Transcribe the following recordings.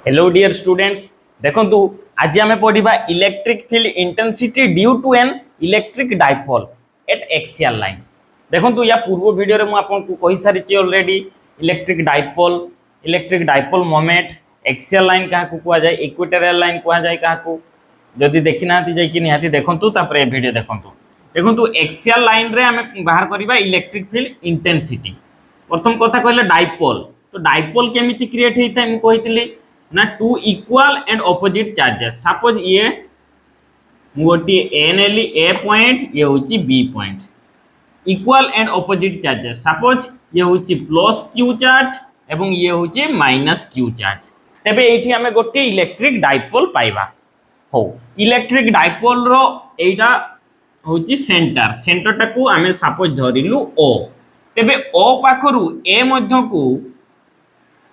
Hello dear students देखंतु आज आमे पढिबा electric field intensity due to an electric dipole at axial line. देखंतु या पूर्व वीडियो रे मु आपन को कहि सारी छि already electric dipole moment axial line का को कुआ जाय इक्वेटोरियल लाइन कुआ जाय का को जदी देखिना थी जाय कि निहाती देखंतु तापर ए वीडियो देखंतु एक्सियल लाइन रे आमे बाहर करबा इलेक्ट्रिक फील्ड इंटेंसिटी। प्रथम कथा कहले डाइपोल, तो डाइपोल केमिति क्रिएट हेता मु कहितली ना two equal and opposite charges. Suppose ये गोटे ए नेली ए पॉइंट ये होची B point equal and opposite charges. Suppose ये होची प्लस क्यू चार्ज एवं ये होची माइनस क्यू चार्ज। तबे एठी हमें गोटे इलेक्ट्रिक डाइपोल पाइबा हो। इलेक्ट्रिक डाइपोल रो एटा होची सेंटर टाकू हमें सपोज धरिलु ओ। तबे ओ पाखरु ए मध्य को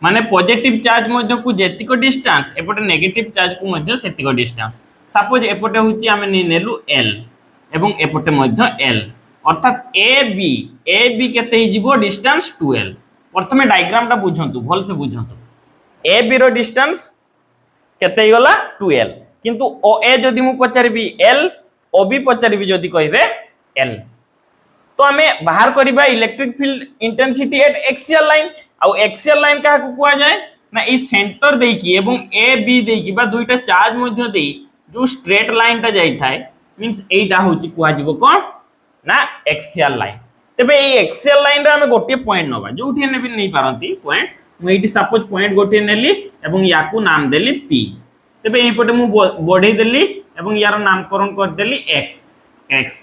माने पॉजिटिव चार्ज मध्य को जेतिक डिस्टेंस एपटे नेगेटिव चार्ज को मध्य सेतिक डिस्टेंस। सपोज एपटे होची हमें नेलु एल एवं एपटे मध्य एल, अर्थात ए बी केते हिजिबो डिस्टेंस 2l। प्रथमे डायग्राम टा बुझंतु भल से बुझंतु। ए बी रो डिस्टेंस केते हिगला 2l, किंतु ओ ए जदी मु पचारिबी l ओ बी पचारिबी जदी कहिबे l, तो हमें बाहर करिबा electric field intensity at axial line. आउ एक्सियल लाइन का कुआ जाए ना ई सेंटर देकी एवं ए बी देकी बा दुईटा चार्ज मध्य देई जो स्ट्रेट लाइन टा जाई थाए मींस एटा होची कुआ जीवो कोन ना एक्सियल लाइन। तबे ए एक्सियल लाइन रे हमें गोटे पॉइंट नबा जोठी ने भी नहीं पारंती पॉइंट। मु एटी सपोज पॉइंट गोटे नेली एवं याकू नाम देली पी। तबे ए पटे मु बढ़े देली एवं यार नामकरण कर देली x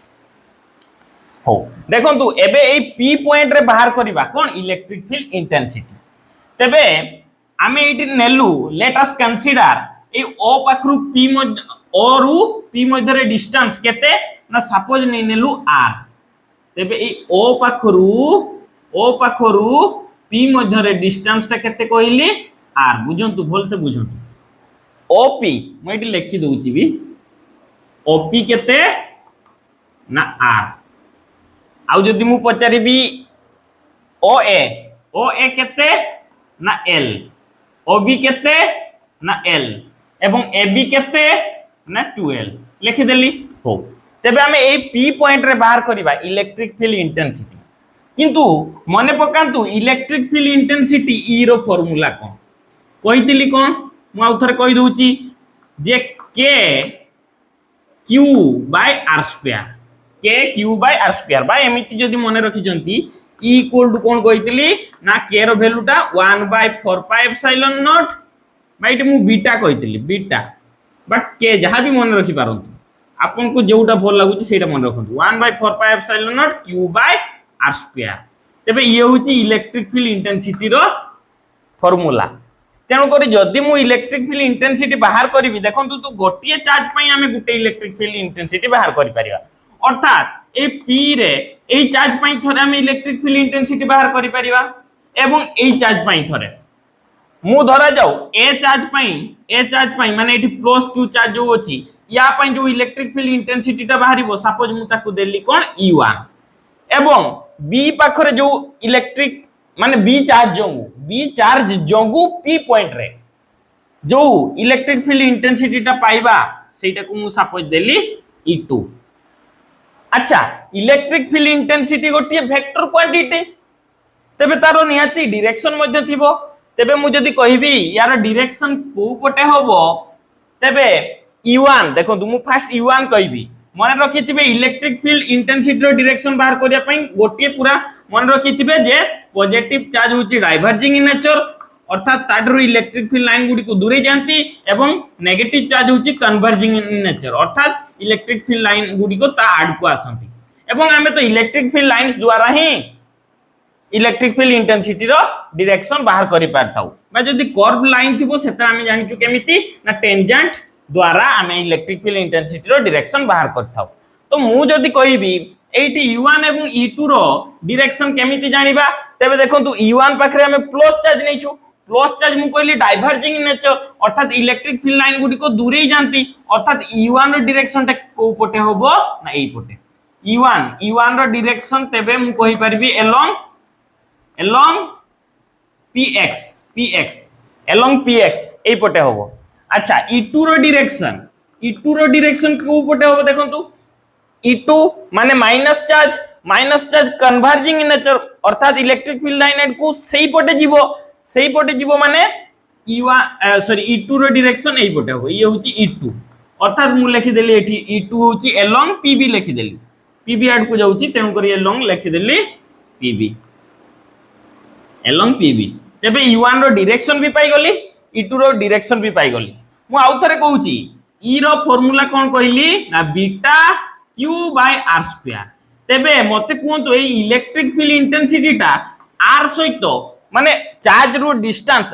हो। देखंतु एबे ए पी पॉइंट रे बाहर करिबा कोन इलेक्ट्रिक फील्ड इंटेंसिटी। तबे आमे एटी नेलु let us consider a O पाखरु पी मध्य ओ रु पी मध्य रे डिस्टेंस केते ना सपोज नै नेलु r। तबे ए ओ पाखरु पी मध्य रे डिस्टेंस ता केते कहली r। बुझंतु भल से बुझंतु OP मैं एटी लिखि दउची भी OP केते ना r। आउ जदि मु पचारिबी OA केते ना L, OB केते ना L एवं AB केते ना 2L लिखि देली हो। तबे हमें ए P पॉइंट रे बाहर करिबा इलेक्ट्रिक फील्ड इंटेंसिटी। किंतु मने पकांतु इलेक्ट्रिक फील्ड इंटेंसिटी E रो फार्मूला कोन कहितली कोन मु आउ थरे कहि दउची जे K Q by R square K Q by R square बा एमिति जदि मने रखि जंती E इक्वल टू कोन कहितली ना K रो वैल्यू टा 1 by 4 pi epsilon naught bite मु बीटा कहितली बीटा बट K जहां भी मने रखि पारंतु आपन को जेउटा भल लागुची सेटा मने रखंतु 1 by 4 pi epsilon naught Q by R square। तबे ये होची इलेक्ट्रिक फील्ड इंटेंसिटी रो फार्मूला। तेनु करी जदि मु इलेक्ट्रिक फील्ड इंटेंसिटी बाहर करबी देखंतु तो गोटिए चार्ज पई हमें गुटे इलेक्ट्रिक फील्ड इंटेंसिटी बाहर करि परिबा, अर्थात ए P रे ए चार्ज पई थरे हम इलेक्ट्रिक फील्ड इंटेंसिटी बाहर करि परिबा एवं ए चार्ज पई थरे मु धरा जाऊ ए चार्ज पई माने एठी प्लस Q चार्ज जो अछि या पई जो इलेक्ट्रिक फील्ड इंटेंसिटी टा बाहरिबो सपोज मु ताकू देली कोन E1 एवं B पाखरे जो इलेक्ट्रिक माने B चार्ज जोगु P पॉइंट रे जो इलेक्ट्रिक फील्ड इंटेंसिटी टा पाइबा सेटा को मु सपोज देली E2। अच्छा इलेक्ट्रिक फील्ड इंटेंसिटी गोटे वेक्टर क्वांटिटी तबे तारो निहाती डायरेक्शन मध्ये थिबो। तबे मु जदी कहिबी यार डायरेक्शन को पटे होबो तबे E1 देखो मु फर्स्ट E1 कहिबी मन रखिथिबे इलेक्ट्रिक फील्ड इंटेंसिटी रो डायरेक्शन बाहर करिया पई गोटे पूरा मन रखिथिबे जे पॉजिटिव चार्ज होची डाइवर्जिंग इन नेचर, अर्थात ताडरो इलेक्ट्रिक फील्ड लाइन गुडी को दूरे जानती एवं नेगेटिव चार्ज होची कन्वर्जिंग इन नेचर, अर्थात इलेक्ट्रिक फील्ड लाइन गुडी को ता आड को आसंती एवं हमें तो इलेक्ट्रिक फील्ड लाइंस द्वारा ही इलेक्ट्रिक फील्ड इंटेंसिटी रो डायरेक्शन बाहर करि पारताउ। बा जदी कर्व लाइन थिबो सेता हमें जानिचु केमिति ना टेंजेंट द्वारा हमें इलेक्ट्रिक फील्ड इंटेंसिटी रो डायरेक्शन बाहर करथाउ। तो मु जदी कहिबी एटी E1 एवं E2 रो डायरेक्शन केमिति जानिबा तबे देखंतु E1 पाखरे हमें प्लस चार्ज नैछु प्लस चार्ज मु कहली डाइवर्जिंग इन नेचर, अर्थात इलेक्ट्रिक फील्ड लाइन गुडी को दूरे ही जानती, अर्थात E1 रो डायरेक्शन टा को पटे होबो ना एई पटे E1 रो डायरेक्शन तबे मु कहि परबी along px along px এই পটে হবো। আচ্ছা e2 র ডিরেকশন কোউ পটে হবো দেখন্তু e2 মানে minus charge converging in nature অর্থাৎ ইলেকট্রিক ফিল্ড লাইন কু সেই পটে যাব মানে e2 র ডিরেকশন এই পটে হবো ইয়ে হচ্ছে e2 অর্থাৎ মু লিখি দেলি এটি e2 হচ্ছে along pb লিখি দেলি pb আড কু যাଉଛି তেণু করি along লিখি দেলি pb along pb তেবে e1 র ডিরেকশন भी পাই গলি e2 র ডিরেকশন भी পাই গলি মু আউ থরে কହୁছি e র ফর্মুলা কোন কইলি না beta q by r square তেবে মতে কোনতো এই ইলেকট্রিক ফিল্ড ইন্টেন্সিটিটা r সহিত মানে চার্জ রু ডিসটেন্স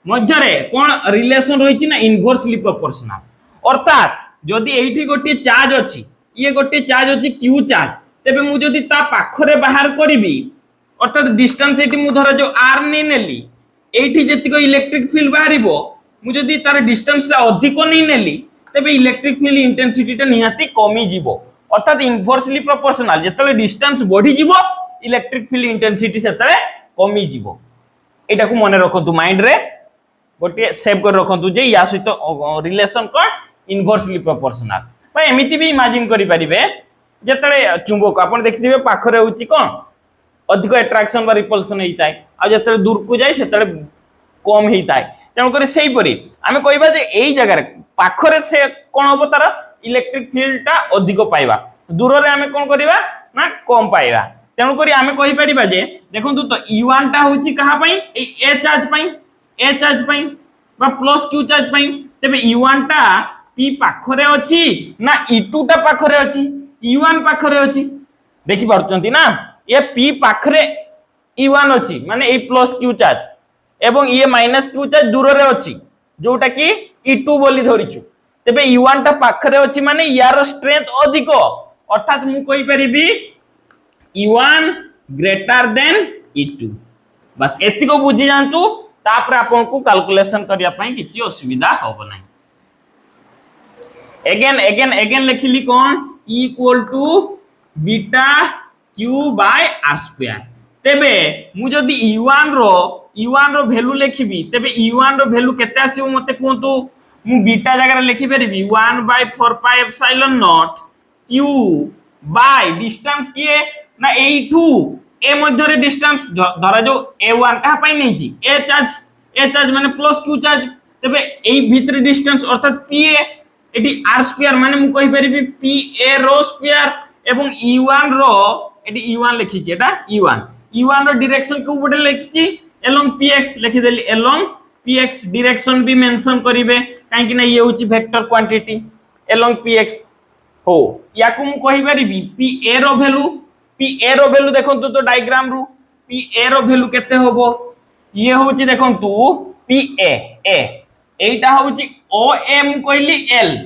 মধ্যরে কোন রিলেশন রয়েছে না ইনভার্সলি প্রপোর্শনাল অর্থাৎ যদি এইটি গোটি চার্জ আছে ইয়ে গোটি চার্জ আছে q চার্জ তেবে মু যদি তা পাখরে বাহার করিবি অর্থাৎ ডিসটেন্স এটি মু ধরা যে r নেই নেলি এইটি যেতিক ইলেকট্রিক ফিল্ড বাহারিব মু যদি তার ডিসটেন্সটা অধিক নেই নেলি তেবে ইলেকট্রিক ফিল্ড ইন্টেন্সিটিটা নিহাতি কমি যাব অর্থাৎ ইনভার্সলি প্রপোর্শনাল যেতলে ডিসটেন্স বঢ়ি যাব ইলেকট্রিক ফিল্ড ইন্টেন্সিটি সেতলে কমি যাব এটাকু মনে রাখন্তু মাইন্ড রে গোটি সেভ করে রাখন্তু যে ইয়া সহিত রিলেশন কোন ইনভার্সলি প্রপোর্শনাল বা এমিতি भी ইমাজিন করি পারিবে যেতলে চুম্বক আপন দেখিবে পাখরে হউচি কোন अधिक अट्राक्शन बा रिपल्सन हेइताय आ जते दूर को जाय सेतले कम हेइताय तेणु करी सेही परी आमे कहबा जे एई जगह रे पाखरे से कोन होबो तार इलेक्ट्रिक फील्ड ता अधिक पाइबा दूर रे आमे कोन करिबा ना कम पाइबा तेणु करी आमे कहि परिबा जे देखंतु तो E1 टा होची कहा पई ए चार्ज पई बा प्लस Q चार्ज पई तबे E1 टा P पाखरे अछि ना E2 टा पाखरे अछि E1 पाखरे अछि देखि पारुचंती ना ये P पाखरे E1 अछि माने ए प्लस Q चार्ज एवं ये माइनस Q चार्ज दूर रे अछि जोटा कि E2 बोली धरिछु तबे E1 टा पाखरे अछि माने यार स्ट्रेंथ अधिक अर्थात मु कहि परिबी E1 ग्रेटर देन E2 बस एतिको बुझी जानतु तापर आपन को कैलकुलेशन करिया पई किछि असुविधा होबो नै अगेन लिखिली कोन E equal to beta Q by r square तेबे मु जदी E1 रो वैल्यू लिखिबी तेबे E1 रो वैल्यू केते आसीबो मते कोंतु मु बीटा जगह रे लिखि परिबी 1 by 4 pi epsilon not Q by distance किए ना A2 ए मध्य रे डिस्टेंस धरा जो A1 कहा पई नै छी ए चार्ज माने प्लस Q चार्ज तेबे एई भीतर डिस्टेंस अर्थात PA एटी r स्क्वायर माने मु कहि परिबी PA रो स्क्वायर एवं E1 रो एटी E1 लिखि छी एटा E1 रो डायरेक्शन को पटे लिखि along px लिखि देली along px डायरेक्शन भी मेंशन करिवे काहे कि ना ये होची वेक्टर क्वांटिटी along px हो याकु मु कहि परिबी pa रो वैल्यू देखंतु तो डायग्राम रु pa रो वैल्यू केते होबो ये होची देखंतु pa a एटा होची om कहली l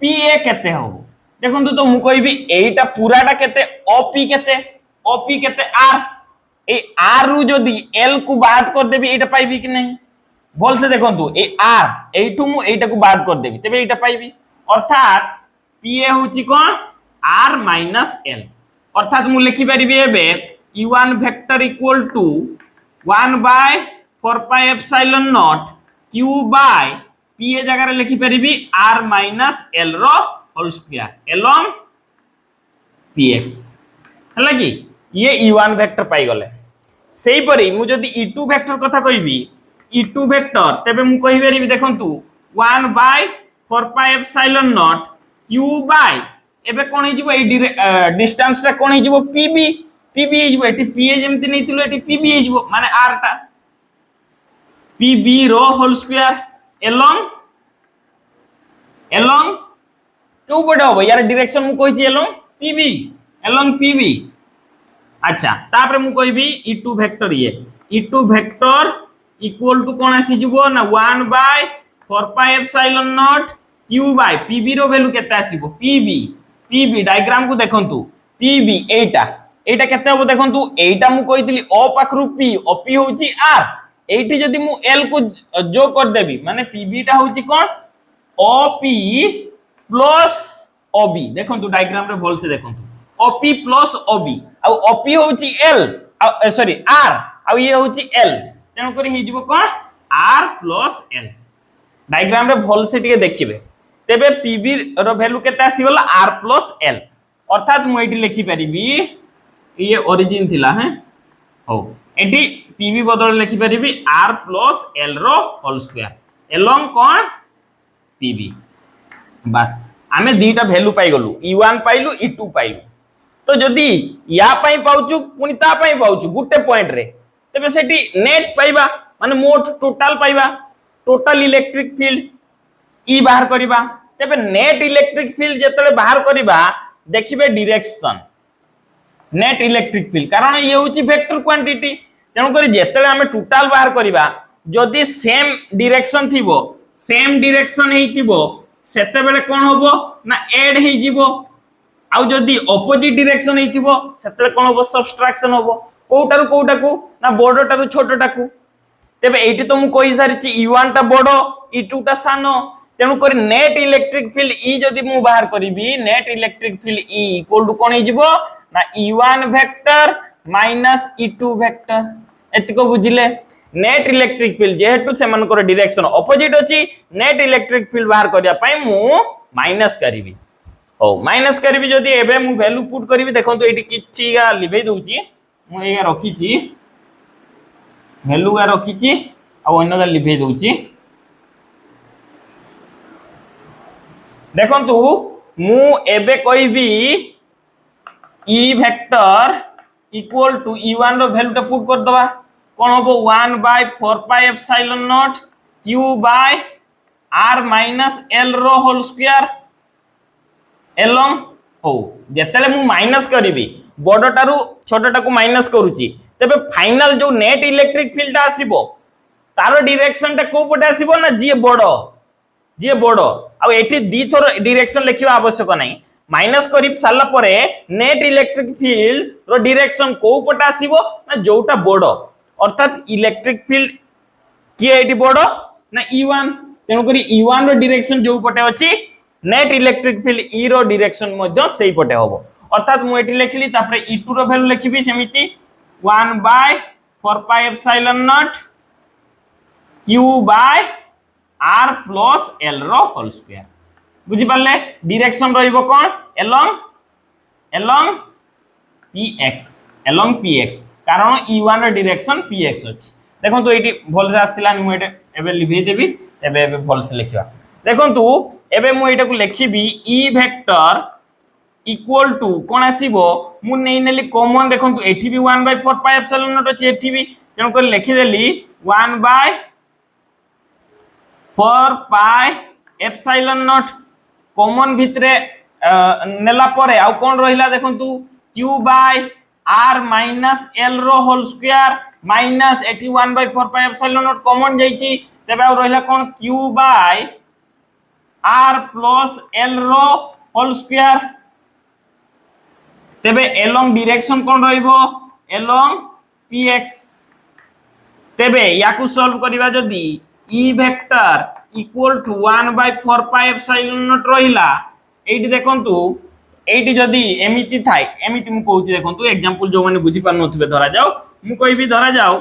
pa केते होबो देखंतु तो मु कहबी एटा पूराटा केते op केते r ए r रु जदी l को बात कर देबी एटा पाइबी कि नहीं बोल से देखंतु ए r एठु मु एटा को बात कर देबी तबे एटा पाइबी अर्थात pa होची कोन r माइनस l अर्थात मु लिखि परिबी एबे e1 vector equal to 1 by 4 pi epsilon not q by pa जगह रे लिखि परिबी r माइनस l रो होल स्क्वायर along px हला कि ये e1 वेक्टर पाई गले सेही परी मु जदी e2 वेक्टर कथा कहबी e2 वेक्टर तबे मु कहि परिबी देखंतु 1 by 4 pi epsilon not q by एबे कोन हि जिवो ए डिस्टेंस ता कोन हि जिवो pb हि जिवो एटी pa जेमति नैतिलो एटी pb हि जिवो माने r ता pb रो होल स्क्वायर along क्यों पड़े हो यार डायरेक्शन मु कहि छी along pb अच्छा तापर मु कहबी e2 वेक्टर ये e2 वेक्टर इक्वल टू कोन आसी जबो ना 1 by 4 pi epsilon not q by pb रो वैल्यू केते आसीबो pb डायग्राम को देखंतु pb एटा केते हो देखंतु एटा मु कहितली o पाखरु p op होची r एठी जदी मु l को जो कर देबी माने pb टा होची कोन op प्लस ob देखंतु डायग्राम रे भल से देखंतु op प्लस ob आ op होची l सॉरी r आ ये होची l तेन करी हि जिवो कोन आर प्लस एल डायग्राम रे भल से टिके देखिबे तेबे पीवी रो वैल्यू केते आसीगला आर प्लस एल अर्थात मु एठी लिखि परिबी ये ओरिजिन थिला हैं हो एठी पीवी बदल लिखि परिबी आर प्लस एल रो होल स्क्वायर एलोंग कोन पीवी बस आमे दीटा वैल्यू पाई गलु e1 पाइलु e2 पाइलु तो जदी या पाई पाउचु पुनी ता पाई पाउचु गुटे पॉइंट रे तबे सेठी नेट पाइबा माने मोट टोटल पाइबा टोटल इलेक्ट्रिक फील्ड ई बाहर करिबा तबे नेट इलेक्ट्रिक फील्ड जेतले बाहर करिबा देखिबे डायरेक्शन नेट इलेक्ट्रिक फील्ड कारण ये होची वेक्टर क्वांटिटी तेनु करी जेतले हमें टोटल बाहर करिबा जदी सेम डायरेक्शन थिबो सेम डायरेक्शन हेतिबो सेते बेले कोन होबो ना ऐड हे जिवो आउ जदी ऑपोजिट डायरेक्शन हेतिबो सेते कोन होबो सब्सट्रैक्शन होबो कोटाकू ना बड़टाकू छोटटाकू तेबे एठी तो मु कहि सारिछि e1 टा बड़ो e2 टा सानो तेनु करी नेट इलेक्ट्रिक फील्ड ई जदी मु बाहर करिबी net electric field E equal to कोन हे जिवो ना e1 vector minus e2 vector एतको बुझिले नेट इलेक्ट्रिक फील्ड जेहेतु से मानकर डायरेक्शन ऑपोजिट अछि नेट इलेक्ट्रिक फील्ड बाहर करिया पई मु माइनस करिवि हो माइनस करिवि जदी एबे मु वैल्यू पुट करिवि देखंतु एठी किछि गा लिभै दउची मु एगा रखिछि वैल्यू गा रखिछि आ अन्य गा लिभै दउची देखंतु मु एबे कहिबि e vector equal to e1 रो वैल्यू टा पुट कर दबा कोन होबो 1 by 4 pi epsilon not q by r minus l रो होल स्क्वायर एलोंग हो जेतले मु माइनस करिवि बडटारु छोटटाकू माइनस करूची तबे फाइनल जो नेट इलेक्ट्रिक फील्ड आसीबो तारो डायरेक्शन टा को पटे आसीबो ना जे बडो आ एठी दी थोर डायरेक्शन लिखिबा आवश्यक नाही माइनस करि साला परे नेट इलेक्ट्रिक फील्ड रो डायरेक्शन को पटे आसीबो ना जोटा बडो अर्थात इलेक्ट्रिक फील्ड किए एठी बडो ना e1 तेनु करी e1 रो डायरेक्शन जो पटे अछि नेट इलेक्ट्रिक फील्ड e रो डायरेक्शन मध्ये सेही पटे होबो अर्थात मु एठी लिखली तापरे e2 रो वैल्यू लिखिबी सेमिति 1 by 4 pi epsilon not q by r plus l रो होल स्क्वायर बुझि पाले डायरेक्शन रहिबो कोन एलोंग px कारण e1 रो डायरेक्शन px अछि देखो तो एटी भल से आसिला मु एटे एबे लिभि देबी एबे भल से लिखिबा देखो तो एबे मु एटा को लिखिबी e वेक्टर इक्वल टू कोन आसीबो मु नै नेली कॉमन देखो तो एठी भी 1 बाय 4 पाई एप्सिलॉन नॉट अछि एठी भी तेनो को लिखि देली 1 by 4 pi epsilon naught common भितरे नेला परे आ कोन रहिला देखो तो q by r minus l रो होल स्क्वायर माइनस एठी 1 by 4 pi epsilon naught common जाईची तबे आ रहिला कोन q by r plus l रो होल स्क्वायर तबे एलोंग डायरेक्शन कोन रहिबो एलोंग px तबे याकू सॉल्व करिबा जदी e vector equal to 1 by 4 pi epsilon not रहिला एठी देखंतु एठी जदी एमिति थाई एमिति मु कहूची देखंतु एग्जांपल जो माने बुझी पार नथिबे धरा जाओ मु कहबी धरा जाओ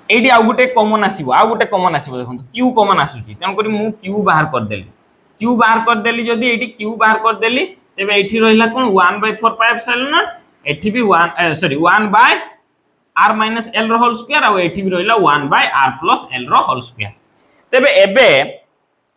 एठी आ गुटे कॉमन आसीबो देखंतु q कॉमन आसुची तन करी मु q बाहर कर देली जदी एठी q बाहर कर देली तबे एठी रहिला कोन 1 बाय 4 पाई एप्सिलॉन नॉट एठी भी 1 बाय r माइनस l रो होल स्क्वायर आ एठी भी रहिला 1 बाय r प्लस l रो होल स्क्वायर तबे एबे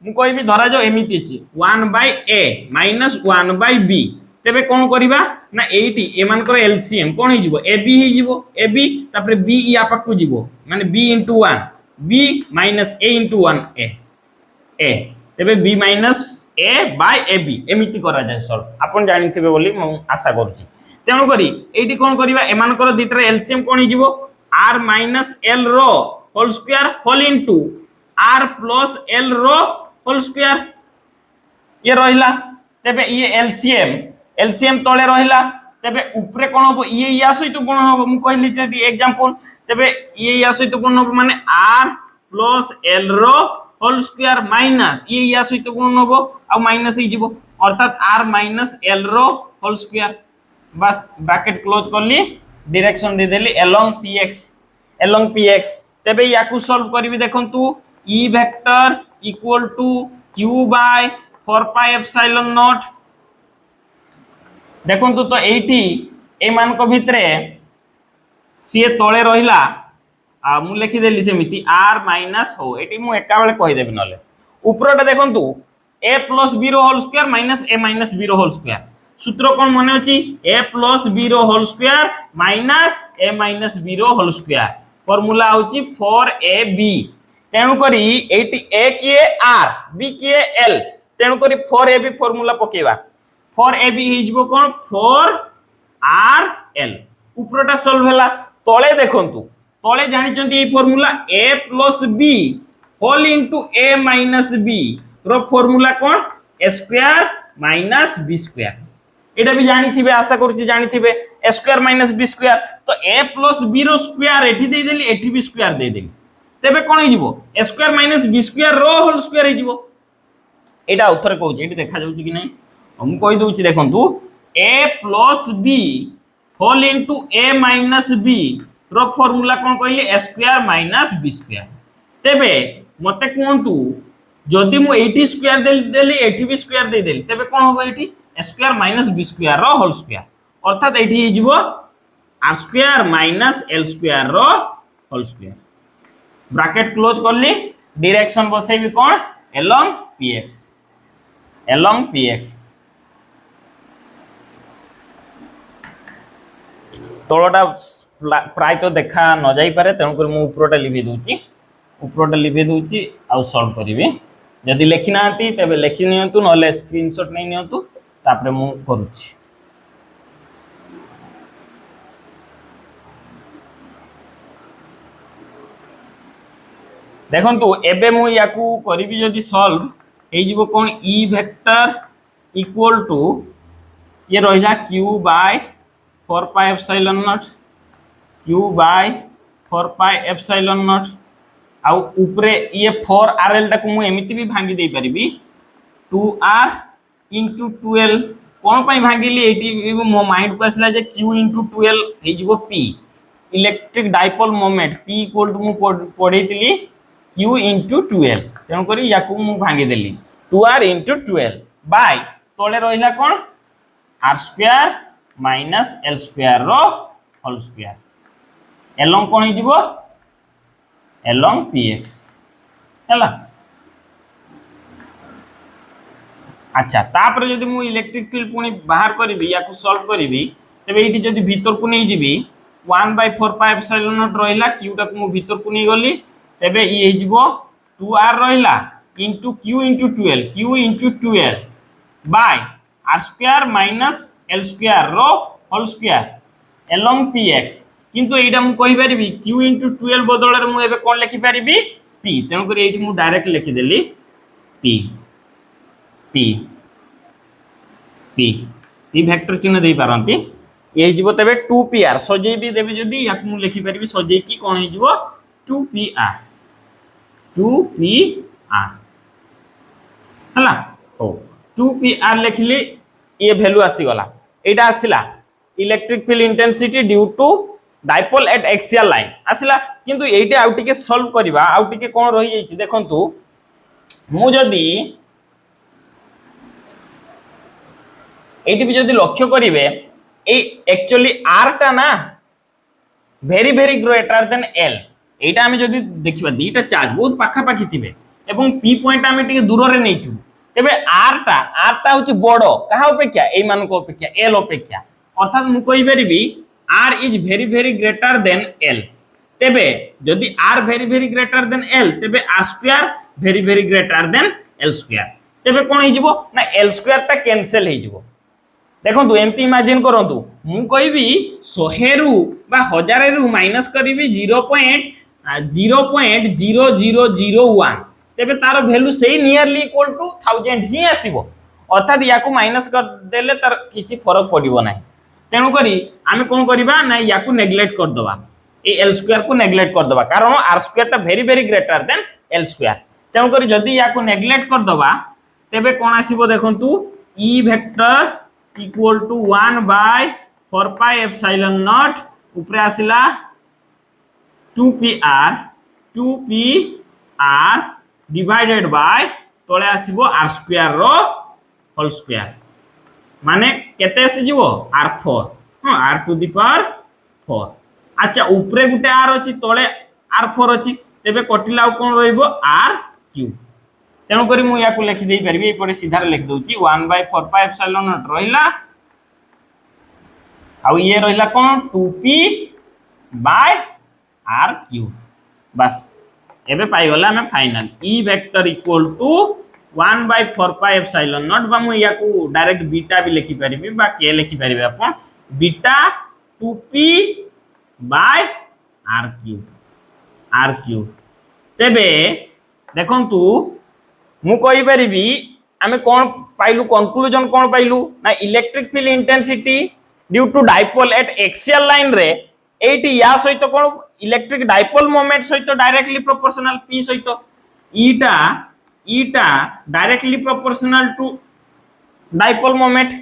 मु कहबी धरा जो एमिति अछि 1 by a minus 1 by b तबे कोन करिबा ना एठी ए मानकर एलसीएम कोन हे जिवो ab हे जिवो ab तापरे b या पाकु जिवो माने b * 1 b minus a * 1 a तबे b minus a by ab एमिति करा जाय सॉल्व आपण जानिथिबे बोली मु आशा करूची तेनु करी एठी कोन करिबा ए मानकर दिटर एलसीएम कोन हे जिवो r माइनस l रो whole square whole into r plus l रो होल स्क्वायर ये रहिला तबे ये एलसीएम तळे रहिला तबे ऊपरे कोन होबो ये या सहित कोन होबो मु कहली जे एग्जांपल तबे ये या सहित कोन होबो माने r प्लस l रो होल स्क्वायर माइनस ये या सहित कोन होबो आ माइनस ही जिवो अर्थात r माइनस l रो होल स्क्वायर बस ब्रैकेट क्लोज करली डायरेक्शन दे देली अलोंग px along px तेबे याकू सॉल्व करिवि देखंतु e vector equal to q by 4 pi epsilon naught देखंतु तो एठी ए मान को भितरे सी तळे रहिला आ मु लिखि देली सेमिति r माइनस हो एठी मु एका बेले कहि देबि नले ऊपरटा देखंतु a plus b रो whole square minus a minus b रो होल स्क्वायर सूत्र कोन मने अछि a plus b रो whole square minus a minus b रो होल स्क्वायर फार्मूला होछि 4ab तेनु करी एटी a किए r b किए l तेनु करी 4ab फार्मूला पकेबा 4ab हिजबो कोन 4rl ऊपरटा सॉल्व होला तळे देखंतु तळे जानि चंती ए formula a plus b whole into a minus b रो फार्मूला कोन a square minus b square एटा भी जानि थिबे आशा करूची जानि थिबे a square minus b square तो a plus b रो स्क्वायर एठी दे देली एठी b स्क्वायर दे देली तेबे कोन हिजबो a square minus b square रो होल स्क्वायर हिजबो एटा उथरे कहूची एठी देखा जाउची कि नै हम कहि दउची देखंतु a plus b whole into a minus b रो फार्मूला कोन कहली a square minus b square तेबे मते कोंतु जदि मु 80 स्क्वायर देली 80 बी स्क्वायर दे देली तबे कोन होबो एठी a square minus b square रो होल स्क्वायर अर्थात एठी हिजबो r square minus l square रो होल स्क्वायर ब्रैकेट क्लोज करली डायरेक्शन बसेबी कोन along px तळटा प्राय तो देखा न जाई पारे तेनु कर मु ऊपरटा लिखि दोची ऊपरटा लिखि दोची आ सॉल्व करिवे जदि लेखि नांती तबे लेखि नियंतु नले स्क्रीनशॉट नै नियंतु तापरे मु करूची देखंतु एबे मु याकू करिवि जदि सॉल्व हे जिवो कोन e वेक्टर इक्वल टू ये रहिला q by 4 pi epsilon not q by 4 pi epsilon naught आ ऊपरे ये 4rl टाकू मु एमिति भी भांगी देई परिबी 2r into 12 कोन पई भांगिली एटी मो माइंड को आसला जे q into 12 हे जिवो p electric dipole moment p equal to मु पढैतिली q into 12 तेन करी याकू मु भांगी देली 2r into 12 बाय तळे रहिला कोन r square minus l square रो होल स्क्वायर along कोन हे जिवो along px हला अच्छा तापर जदि मु इलेक्ट्रिक फील्ड पुनी बाहर करबी याकू सॉल्व करबी तबे एठी जदि भीतर को नै जिबी 1/4 पाई एप्सिलॉन नॉट रहिला q टाकू मु भीतर को नै गली तबे ई हे जिवो 2r रहिला into q into 12 by r square minus l square रो होल स्क्वायर along px किंतु एटा मु कहि परिबी q into 12 बदल रे मु एबे कोन लिखि परिबी p तेनु करी एठी मु डायरेक्ट लिखि देली p वेक्टर चिन्ह दे पारंती ए जिवो तबे 2pr सजे भी देबे जदी याक मु लिखि परिबी सजे की कोन हे जिवो 2pr हला हो 2pr लिखली ये वैल्यू आसी गला एटा आसिला electric field intensity due to dipole at axial line आसिला किंतु एटा आउ टिके सॉल्व करबा आउ टिके कोन रहि जाई छि देखंतु मु जदी एटी भी जदी लक्ष्य करिवे ए एक्चुअली r टा ना very very greater than l एटा हम जदी देखिबा दीटा चार्ज बहुत पाखा पाखी थिबे एवं p पॉइंट हम टिके दूर रे नै थु तबे r टा होची बडो कहा अपेक्षा ए मान को अपेक्षा l अपेक्षा अर्थात मु कहि परिबी r is very very greater than l तबे जदी r very very greater than l तबे r square very very greater than l square तबे कोन हि जिवो ना l स्क्वायर टा कैंसिल हि जिवो देखंतु एमपी इमेजिन करंतु मु कहिबी 100 रु बा 1000 रु माइनस करिवि 0.0001 तबे तार वैल्यू सेही नियरली इक्वल टू 1000 ही आसीबो अर्थात याकू माइनस कर देले तार किछि फरक पडिबो नाही तेनु करी आमे कोन करिबा ना याकू नेग्लेक्ट कर दबा ए l स्क्वायर को नेग्लेक्ट कर दबा कारण r स्क्वायर ता very very greater than l square तेनु करी जदी याकू नेग्लेक्ट कर दबा तबे कोन आसीबो देखंतु e vector equal to 1/4 pi epsilon naught ऊपर आसिला 2pr डिवाइडेड बाय तले आसीबो r स्क्वायर रो होल स्क्वायर माने केते आसी जीवो r4 हां r टू द पावर 4 अच्छा ऊपरे गुटे r अछि तले r4 अछि तेबे कटिला कोन रहइबो r3 तेणु करी मु याकू लिखि देई परबी ए परे सीधा लिख दोची 1/4 पाई एप्सिलॉन नॉट रहिला आउ ये रहिला कोन 2p बाय r3 बस एबे पाई गला हमें final e vector equal to 1/4 pi epsilon naught बा मु याकू डायरेक्ट बीटा भी लिखि परबी बा के लिखि परबे अपन बीटा 2p बाय r3 तेबे देखंतु मु कहि परिबी आमे कोन पाइलु कंक्लूजन कोन पाइलु ना electric field intensity due to dipole at axial line रे एटी या सहित कोन इलेक्ट्रिक डाइपोल मोमेंट सहित डायरेक्टली प्रोपोर्शनल p सहित ईटा directly proportional to dipole moment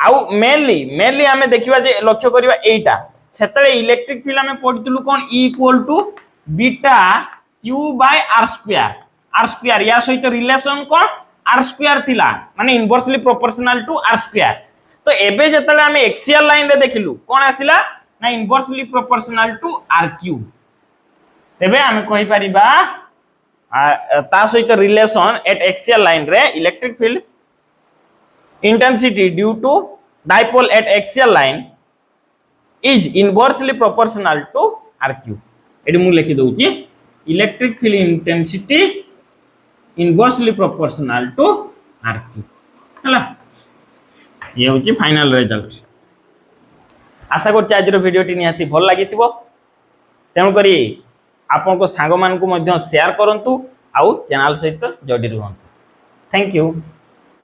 आउ मेनली आमे देखिबा जे लक्ष्य करिबा एटा सेतले इलेक्ट्रिक फील्ड आमे पढितलु कोन E equal to beta q by r square या सहित रिलेशन कोन r स्क्वायर थिला माने inversely proportional to r square तो एबे जतले आमे एक्सियल लाइन रे देखिलु कोन आसिला ना इनवर्सली प्रोपोर्शनल टू r3 तेबे आमे कहि परिबा ता सहित रिलेशन एट एक्सियल लाइन रे electric field intensity due to dipole at axial line is inversely proportional to r3 एडी मु लिखि दोची electric field intensity inversely proportional to r3 हला ये होची फाइनल रिजल्ट आशा करछि आज वीडियो टी निहाती भल लागिथिबो तेणु करी आपन को सांग मान को मध्य शेयर करंतु आउ चैनल सहित जोड़ी रहंतु थैंक यू।